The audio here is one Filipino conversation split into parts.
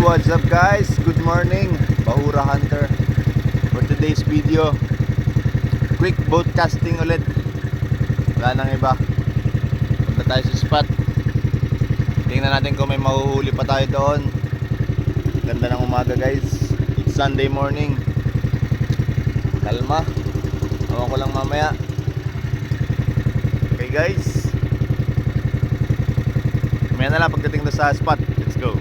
What's up guys? Good morning, Bahura Hunter. For today's video, quick boat casting ulit. Wala nang iba. Punta tayo sa spot. Tingnan natin kung may mahuhuli pa tayo doon. Ganda ng umaga guys. It's Sunday morning. Kalma. Awan ko lang mamaya. Okay guys, mamaya na lang pagdating na sa spot. Let's go.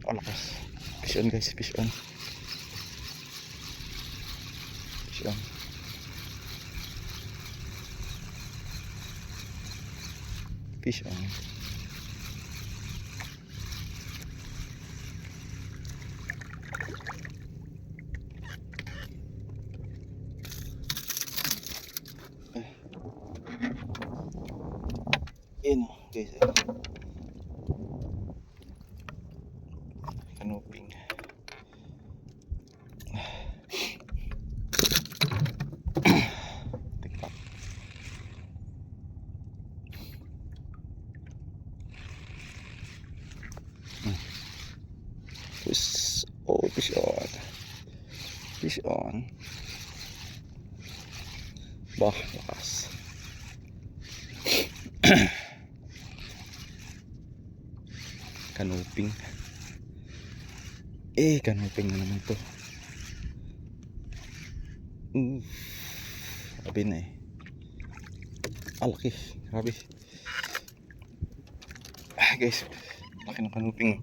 Oh, lakas. Fish on guys, fish on. Fish on. Fish on. Yan guys. Kanuping. Tikpak. Oh, fish on. Fish on. Bah, lakas. Kanuping. Kanuping na naman to. Grabe na laki. Grabe. Guys, laki ng kanuping.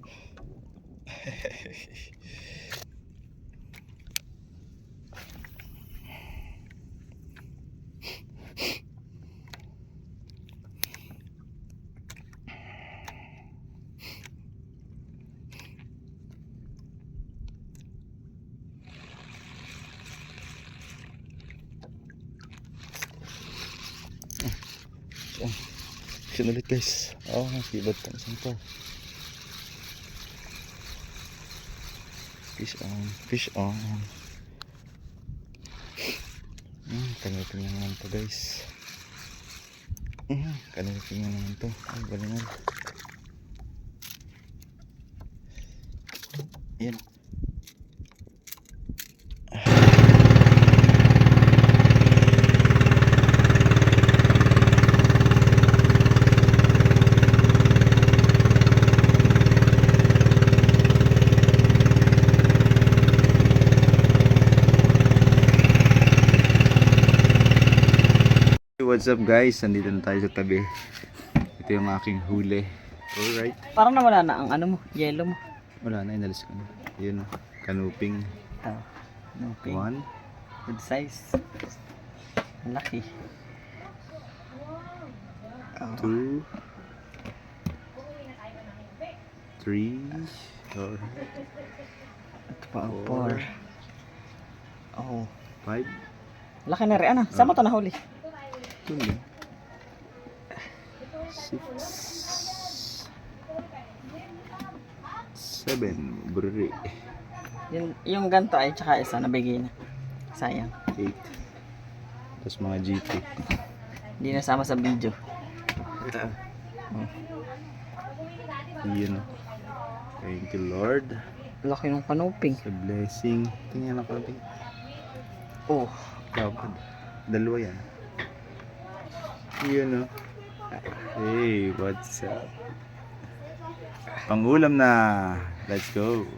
Action ulit guys. Oh, kibat pa isang to. Fish on, fish on. Kanuping na naman to guys. Kanuping na naman to. Ay, galingan. Yan. What's up guys? Nandito na tayo sa tabi. Ito yung aking huli. Alright. Parang nawala na ang ano mo, yellow mo. Wala na, inalis ko na. Yun, kanuping. Kanuping. One. Good size. Laki. Two. Three. Alright. Ito pa ang four. Oh. Five. Laki na rin. Ano? Saan mo ito nahuli? Tuloy. Six. Seven. Burri. Yung ganito ay tsaka isa nabigay na. Sayang. 8. Tapos mga GT. Hindi nasama sa video. Ito. Yun. Thank you Lord. Laki ng kanuping. Sa blessing. Tingnan ako. Oh. Kapag. Dalawa yan. Yun Hey, what's up? Pangulam na. Let's go.